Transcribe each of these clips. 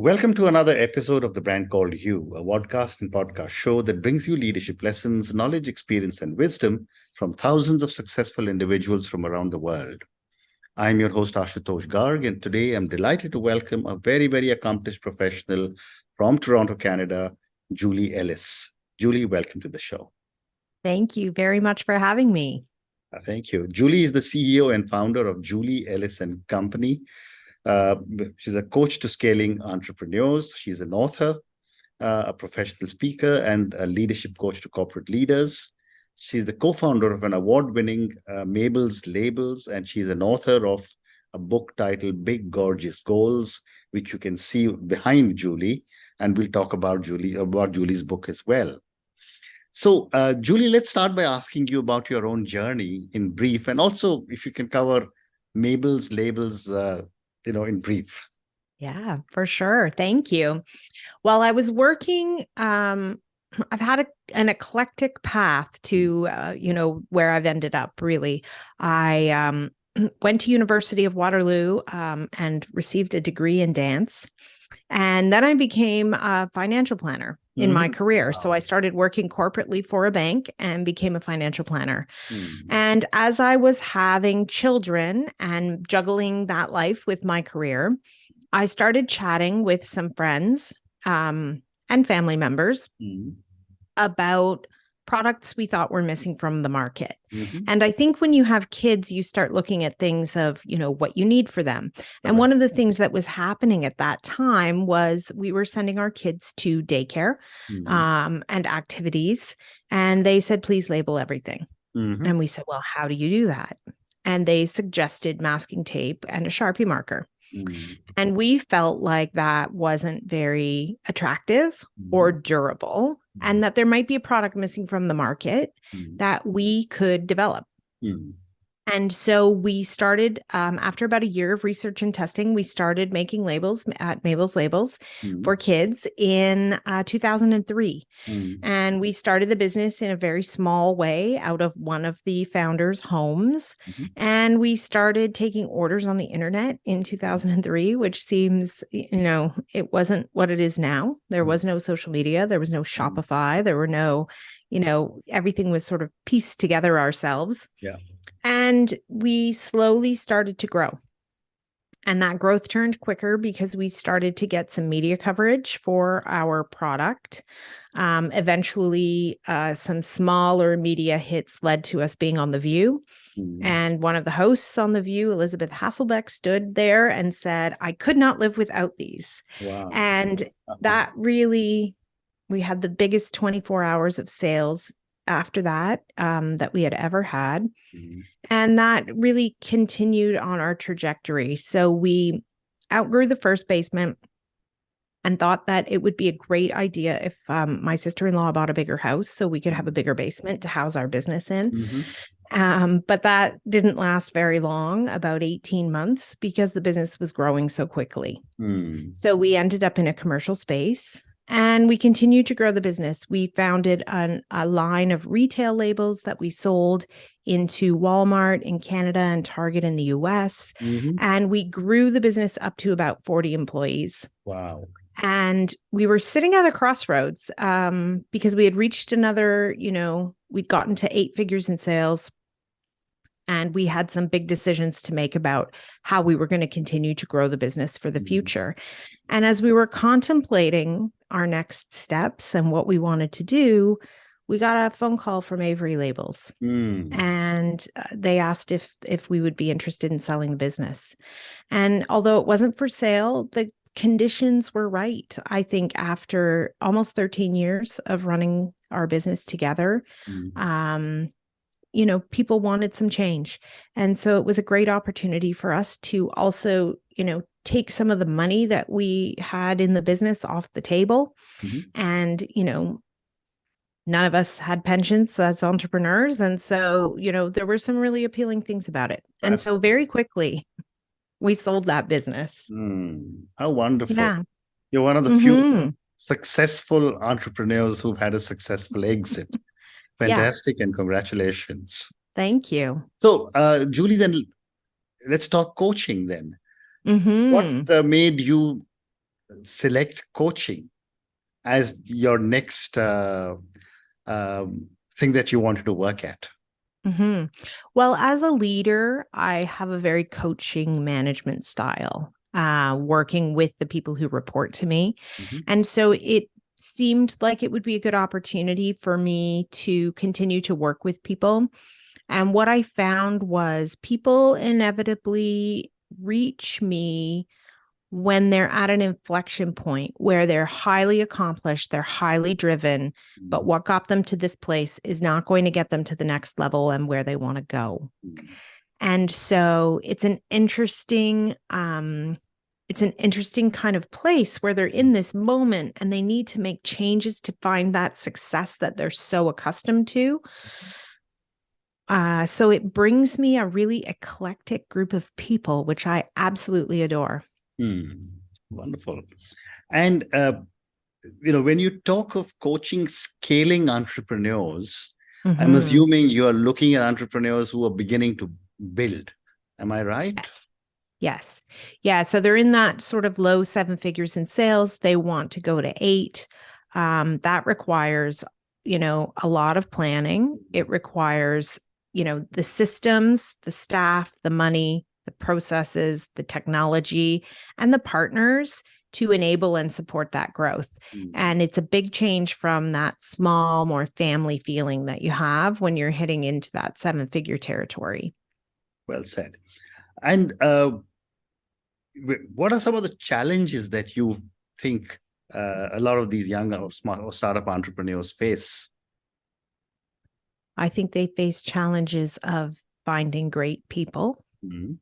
Welcome to another episode of The Brand Called You, a podcast and podcast show that brings you leadership lessons, knowledge, experience, and wisdom from thousands of successful individuals from around the world. I'm your host, Ashutosh Garg, and today I'm delighted to welcome a very, very accomplished professional from Toronto, Canada, Julie Ellis. Julie, welcome to the show. Thank you very much for having me. Thank you. Julie is the CEO and founder of Julie Ellis and Company. She's a coach to scaling entrepreneurs. She's an author, a professional speaker, and a leadership coach to corporate leaders. She's the co-founder of an award-winning Mabel's Labels, and she's an author of a book titled Big Gorgeous Goals, which you can see behind Julie, and we'll talk about Julie's book as well. So, Julie, let's start by asking you about your own journey in brief, and also if you can cover Mabel's Labels, in brief. Yeah, for sure. Thank you. While I was working, I've had an eclectic path to, where I've ended up, really. I went to University of Waterloo and received a degree in dance. And then I became a financial planner in my career. Wow. So I started working corporately for a bank and became a financial planner. And as I was having children and juggling that life with my career, I started chatting with some friends and family members about products we thought were missing from the market. And I think when you have kids, you start looking at things of, what you need for them. And one of the things that was happening at that time was we were sending our kids to daycare and activities. And they said, please label everything. And we said, well, how do you do that? And they suggested masking tape and a Sharpie marker. And we felt like that wasn't very attractive or durable, and that there might be a product missing from the market that we could develop. And so we started, after about a year of research and testing, we started making labels at Mabel's Labels for kids in 2003. And we started the business in a very small way out of one of the founders' homes. And we started taking orders on the internet in 2003, which seems, it wasn't what it is now. There was no social media. There was no Shopify. There were no, everything was sort of pieced together ourselves. Yeah. And we slowly started to grow. And that growth turned quicker because we started to get some media coverage for our product. Eventually, some smaller media hits led to us being on The View. And one of the hosts on The View, Elizabeth Hasselbeck, stood there and said, I could not live without these. Wow. And that really, we had the biggest 24 hours of sales after that, that we had ever had. And that really continued on our trajectory. So we outgrew the first basement and thought that it would be a great idea if my sister-in-law bought a bigger house so we could have a bigger basement to house our business in. But that didn't last very long, about 18 months, because the business was growing so quickly. So we ended up in a commercial space. And we continued to grow the business. We founded a line of retail labels that we sold into Walmart in Canada and Target in the US. And we grew the business up to about 40 employees. Wow. And we were sitting at a crossroads because we had reached another, we'd gotten to 8 figures in sales. And we had some big decisions to make about how we were going to continue to grow the business for the future. And as we were contemplating our next steps and what we wanted to do, we got a phone call from Avery Labels. And they asked if we would be interested in selling the business. And although it wasn't for sale, the conditions were right. I think after almost 13 years of running our business together, people wanted some change. And so it was a great opportunity for us to also, take some of the money that we had in the business off the table. And, none of us had pensions as entrepreneurs. And so, there were some really appealing things about it. And so very quickly, we sold that business. How wonderful. Yeah. You're one of the few successful entrepreneurs who've had a successful exit. Fantastic. And congratulations. Thank you. So, Julie, then let's talk coaching then. What made you select coaching as your next thing that you wanted to work at? Mm-hmm. Well, as a leader, I have a very coaching management style, working with the people who report to me. Mm-hmm. And so it seemed like it would be a good opportunity for me to continue to work with people. And what I found was people inevitably reach me when they're at an inflection point where they're highly accomplished, they're highly driven, but what got them to this place is not going to get them to the next level and where they want to go. And so it's an interesting kind of place where they're in this moment and they need to make changes to find that success that they're so accustomed to. So it brings me a really eclectic group of people, which I absolutely adore. Wonderful. And when you talk of coaching scaling entrepreneurs, I'm assuming you are looking at entrepreneurs who are beginning to build. Am I right? Yes. Yes. Yeah. So they're in that sort of low 7 figures in sales. They want to go to 8. That requires, a lot of planning. It requires, the systems, the staff, the money, the processes, the technology, and the partners to enable and support that growth. And it's a big change from that small, more family feeling that you have when you're hitting into that 7-figure territory. Well said. And what are some of the challenges that you think a lot of these young or small or startup entrepreneurs face? I think they face challenges of finding great people.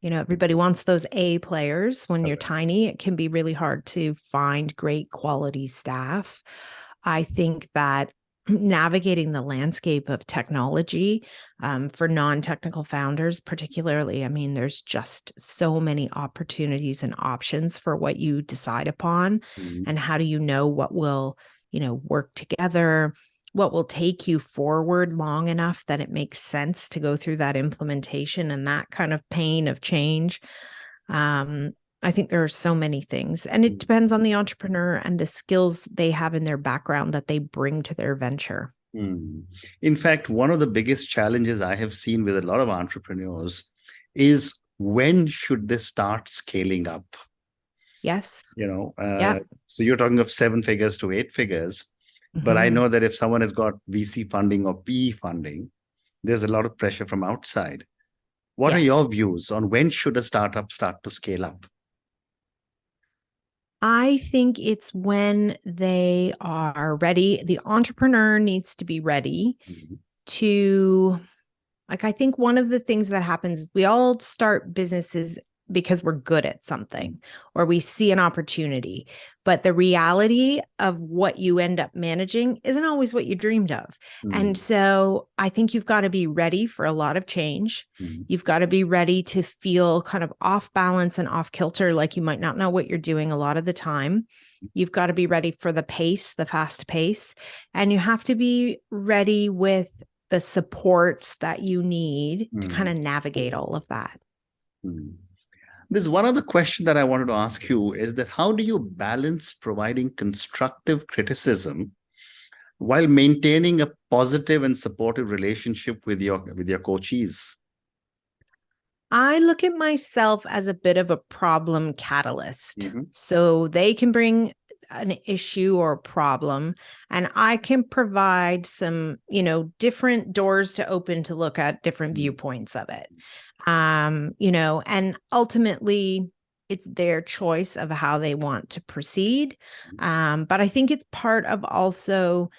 Everybody wants those A players. When you're tiny, it can be really hard to find great quality staff. I think that navigating the landscape of technology for non-technical founders, particularly, there's just so many opportunities and options for what you decide upon. And how do you know what will, work together? What will take you forward long enough that it makes sense to go through that implementation and that kind of pain of change. I think there are so many things, and it depends on the entrepreneur and the skills they have in their background that they bring to their venture. In fact, one of the biggest challenges I have seen with a lot of entrepreneurs is when should they start scaling up? Yes. So you're talking of 7 figures to 8 figures. But I know that if someone has got VC funding or PE funding, there's a lot of pressure from outside. What are your views on when should a startup start to scale up? I think it's when they are ready. The entrepreneur needs to be ready to, I think one of the things that happens, we all start businesses because we're good at something or we see an opportunity, but the reality of what you end up managing isn't always what you dreamed of. And so I think you've got to be ready for a lot of change. You've got to be ready to feel kind of off balance and off kilter, like you might not know what you're doing a lot of the time. You've got to be ready for the pace, the fast pace, and you have to be ready with the supports that you need to kind of navigate all of that. There's one other question that I wanted to ask you is that how do you balance providing constructive criticism while maintaining a positive and supportive relationship with your coachees? I look at myself as a bit of a problem catalyst. So they can bring an issue or a problem, and I can provide some, different doors to open to look at different viewpoints of it. And ultimately it's their choice of how they want to proceed. But I think it's part of also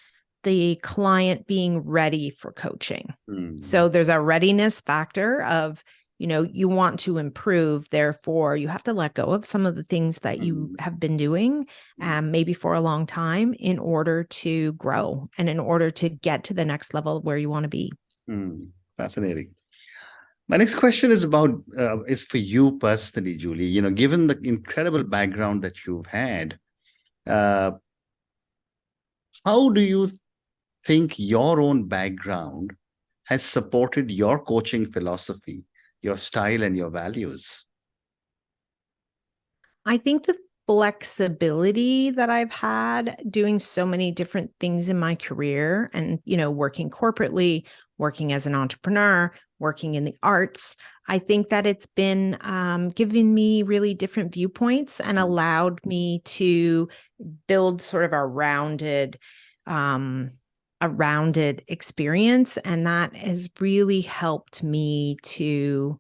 the client being ready for coaching. So there's a readiness factor of, you want to improve, therefore you have to let go of some of the things that you have been doing, maybe for a long time, in order to grow and in order to get to the next level where you want to be. Fascinating. My next question is for you personally, Julie. Given the incredible background that you've had, how do you think your own background has supported your coaching philosophy, your style, and your values? I think the flexibility that I've had doing so many different things in my career and, working corporately, working as an entrepreneur, working in the arts. I think that it's been giving me really different viewpoints and allowed me to build sort of a rounded experience. And that has really helped me to,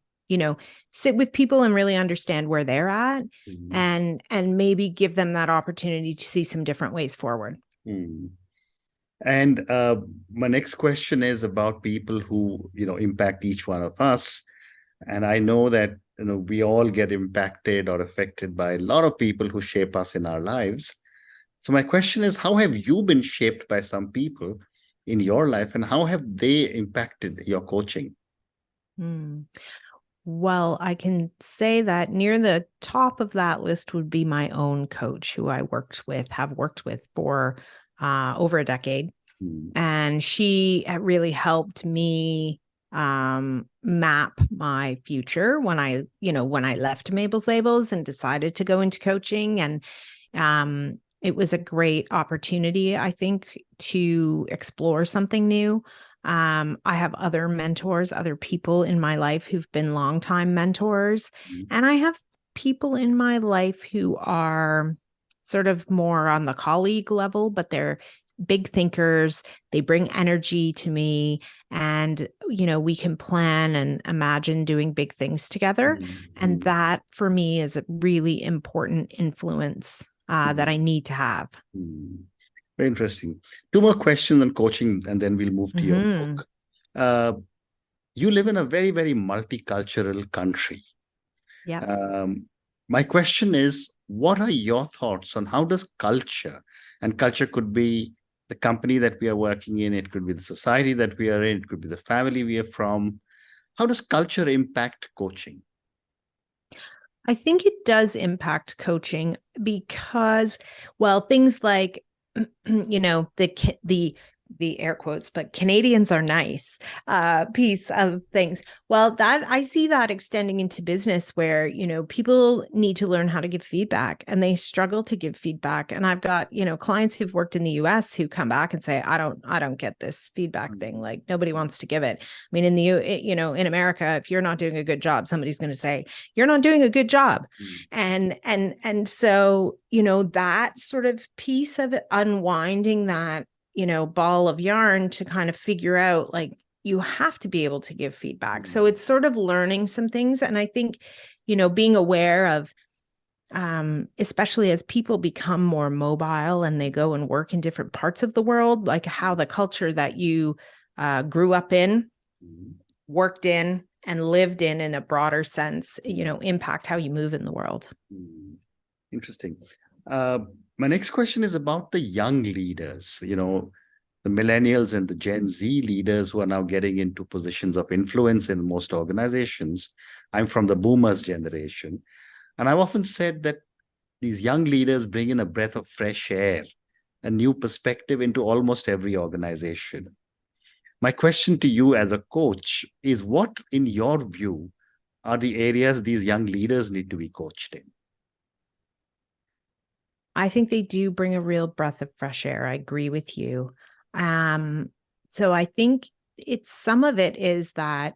sit with people and really understand where they're at and maybe give them that opportunity to see some different ways forward. And my next question is about people who, impact each one of us. And I know that, we all get impacted or affected by a lot of people who shape us in our lives. So my question is, how have you been shaped by some people in your life, and how have they impacted your coaching? Well, I can say that near the top of that list would be my own coach, who I have worked with for over a decade. And she really helped me map my future when I left Mabel's Labels and decided to go into coaching. And it was a great opportunity, I think, to explore something new. I have other mentors, other people in my life who've been longtime mentors. And I have people in my life who are sort of more on the colleague level, but they're big thinkers. They bring energy to me, and, we can plan and imagine doing big things together. And that for me is a really important influence that I need to have. Very interesting. Two more questions on coaching, and then we'll move to your book. You live in a very, very multicultural country. Yeah. My question is, what are your thoughts on how does culture, and culture could be the company that we are working in, it could be the society that we are in, it could be the family we are from. How does culture impact coaching? I think it does impact coaching because, well, things like, the air quotes, but Canadians are nice piece of things. Well, that I see that extending into business where, people need to learn how to give feedback and they struggle to give feedback. And I've got, clients who've worked in the US who come back and say, I don't get this feedback thing. Like nobody wants to give it. I mean, in America, if you're not doing a good job, somebody's going to say, you're not doing a good job. And so, that sort of piece of it, unwinding that, ball of yarn to kind of figure out, like, you have to be able to give feedback. So it's sort of learning some things. And I think, being aware of, especially as people become more mobile and they go and work in different parts of the world, like how the culture that you grew up in, worked in, and lived in a broader sense, impact how you move in the world. Interesting. My next question is about the young leaders, the millennials and the Gen Z leaders who are now getting into positions of influence in most organizations. I'm from the boomers generation. And I've often said that these young leaders bring in a breath of fresh air, a new perspective into almost every organization. My question to you as a coach is, what, in your view, are the areas these young leaders need to be coached in? I think they do bring a real breath of fresh air. I agree with you. So I think some of it is that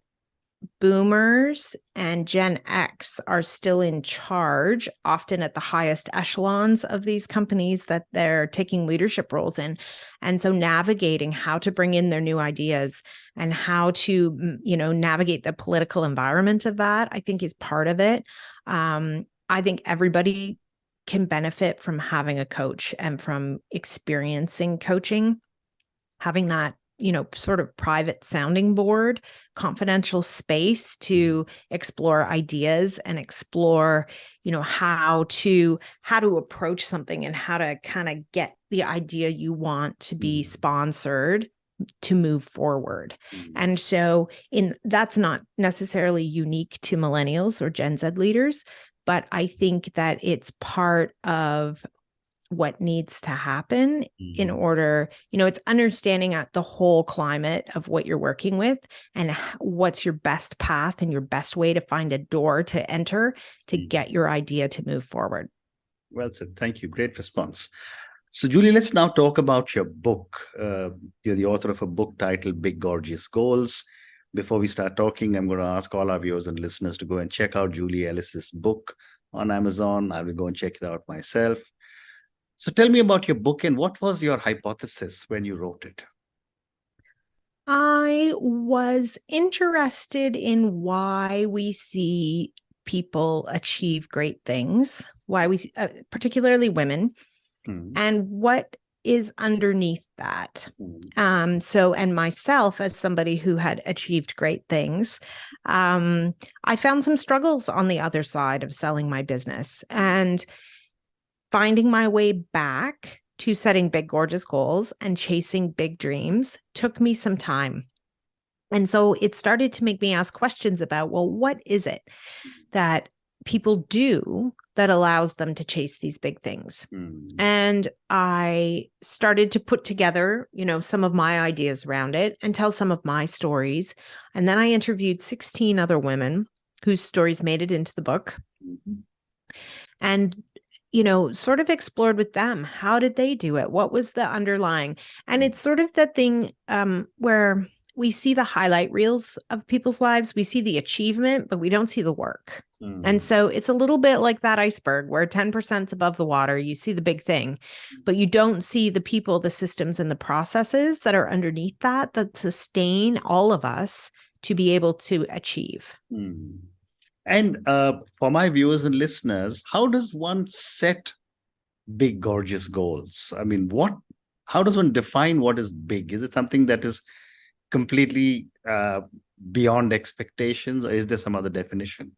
boomers and Gen X are still in charge, often at the highest echelons of these companies that they're taking leadership roles in. And so navigating how to bring in their new ideas and how to, navigate the political environment of that, I think is part of it. I think everybody can benefit from having a coach and from experiencing coaching, having that, sort of private sounding board, confidential space to explore ideas and explore, how to approach something and how to kind of get the idea you want to be sponsored to move forward. And so that's not necessarily unique to millennials or Gen Z leaders, but I think that it's part of what needs to happen in order, it's understanding the whole climate of what you're working with and what's your best path and your best way to find a door to enter to get your idea to move forward. Well said. Thank you. Great response. So, Julie, let's now talk about your book. You're the author of a book titled Big Gorgeous Goals. Before we start talking, I'm going to ask all our viewers and listeners to go and check out Julie Ellis's book on Amazon. I will go and check it out myself. So tell me about your book and what was your hypothesis when you wrote it? I was interested in why we see people achieve great things, why we, particularly women, and what is underneath that. And myself, as somebody who had achieved great things, I found some struggles on the other side of selling my business, and finding my way back to setting big, gorgeous goals and chasing big dreams took me some time. And so it started to make me ask questions about, well, what is it that people do that allows them to chase these big things? And I started to put together, some of my ideas around it and tell some of my stories. And then I interviewed 16 other women whose stories made it into the book. And sort of explored with them. How did they do it? What was the underlying? And it's sort of that thing where we see the highlight reels of people's lives. We see the achievement, but we don't see the work. And so it's a little bit like that iceberg where 10% is above the water. You see the big thing, but you don't see the people, the systems, and the processes that are underneath that sustain all of us to be able to achieve. And for my viewers and listeners, how does one set big, gorgeous goals? I mean, how does one define what is big? Is it something that is completely beyond expectations, or is there some other definition?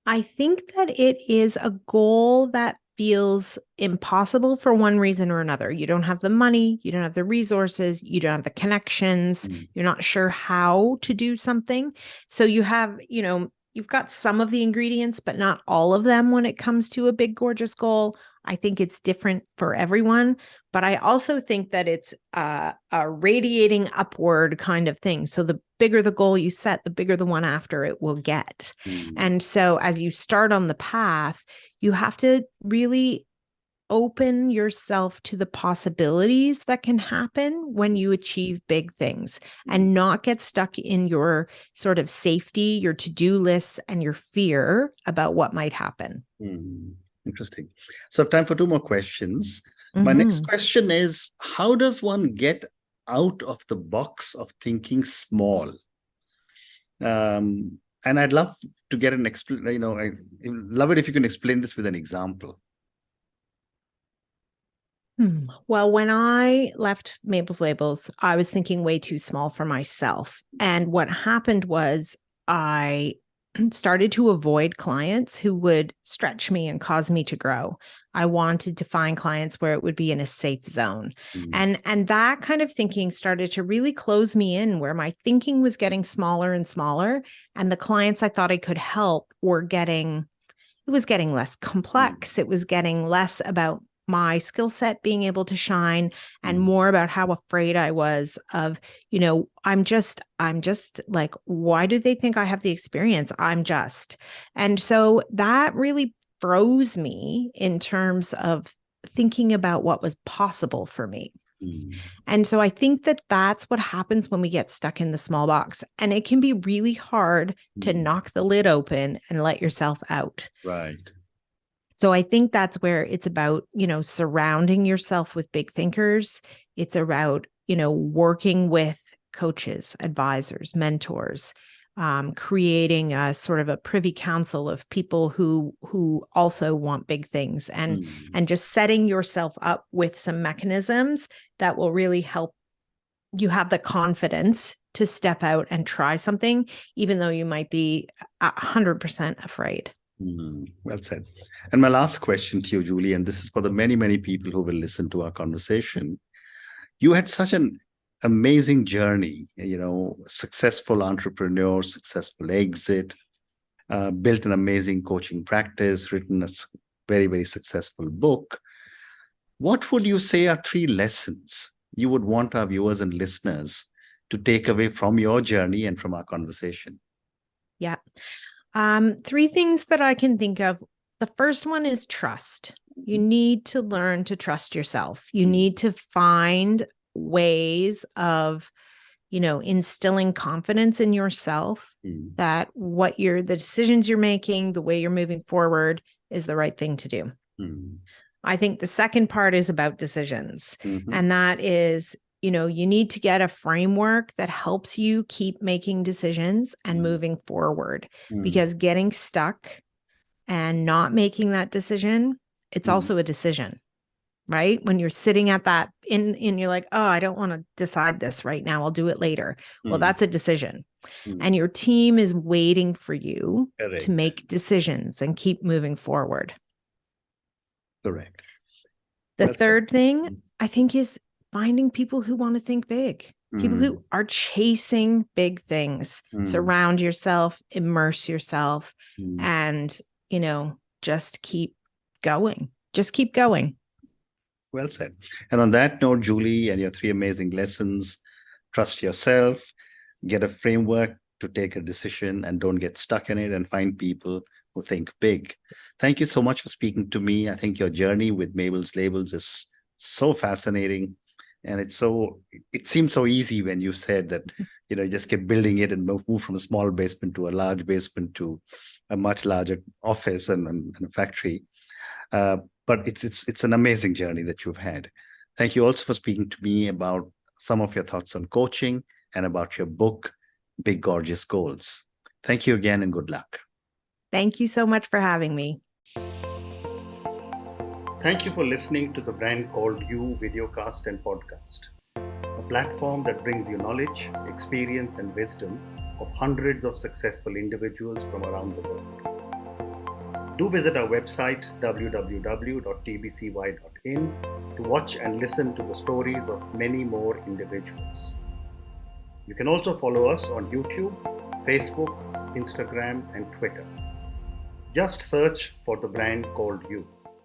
I think that it is a goal that feels impossible for one reason or another. You don't have the money, you don't have the resources, you don't have the connections, you're not sure how to do something. So you have, you've got some of the ingredients, but not all of them when it comes to a big, gorgeous goal. I think it's different for everyone, but I also think that it's a radiating upward kind of thing. So the bigger the goal you set, the bigger the one after it will get. And so as you start on the path, you have to really open yourself to the possibilities that can happen when you achieve big things, and not get stuck in your sort of safety, your to-do lists, and your fear about what might happen. Interesting. So I have time for 2 more questions. My next question is, how does one get out of the box of thinking small? And I'd love to get an I love it if you can explain this with an example. Well, when I left Mabel's Labels, I was thinking way too small for myself. And what happened was I started to avoid clients who would stretch me and cause me to grow. I wanted to find clients where it would be in a safe zone. And that kind of thinking started to really close me in, where my thinking was getting smaller and smaller. And the clients I thought I could help it was getting less complex. It was getting less about my skill set being able to shine, and more about how afraid I was of, I'm just like, why do they think I have the experience? And so that really froze me in terms of thinking about what was possible for me. And so I think that that's what happens when we get stuck in the small box, and it can be really hard to knock the lid open and let yourself out. Right. So I think that's where it's about, surrounding yourself with big thinkers. It's about, working with coaches, advisors, mentors, creating a sort of a privy council of people who also want big things, and just setting yourself up with some mechanisms that will really help you have the confidence to step out and try something, even though you might be 100% afraid. Well said. And my last question to you, Julie, and this is for the many, many people who will listen to our conversation. You had such an amazing journey, successful entrepreneur, successful exit, built an amazing coaching practice, written a very, very successful book. What would you say are 3 lessons you would want our viewers and listeners to take away from your journey and from our conversation? Yeah. 3 things that I can think of. The first one is trust. You need to learn to trust yourself. You need to find ways of, instilling confidence in yourself that the decisions you're making, the way you're moving forward is the right thing to do. I think the second part is about decisions. And that is, you need to get a framework that helps you keep making decisions and moving forward, because getting stuck and not making that decision, it's also a decision, right? When you're sitting at that and you're like, oh, I don't want to decide this right now, I'll do it later. Well, that's a decision. And your team is waiting for you to make decisions and keep moving forward. Correct. The third thing, I think, is finding people who want to think big, people who are chasing big things. Surround yourself, immerse yourself, and, just keep going. Just keep going. Well said. And on that note, Julie, and your 3 amazing lessons: trust yourself, get a framework to take a decision, and don't get stuck in it, and find people who think big. Thank you so much for speaking to me. I think your journey with Mabel's Labels is so fascinating. And it seemed so easy when you said that, just keep building it and move from a small basement to a large basement to a much larger office and a factory. But it's an amazing journey that you've had. Thank you also for speaking to me about some of your thoughts on coaching and about your book, Big Gorgeous Goals. Thank you again, and good luck. Thank you so much for having me. Thank you for listening to the Brand Called You videocast and podcast, a platform that brings you knowledge, experience, and wisdom of hundreds of successful individuals from around the world. Do visit our website, www.tbcy.in, to watch and listen to the stories of many more individuals. You can also follow us on YouTube, Facebook, Instagram, and Twitter. Just search for the Brand Called You.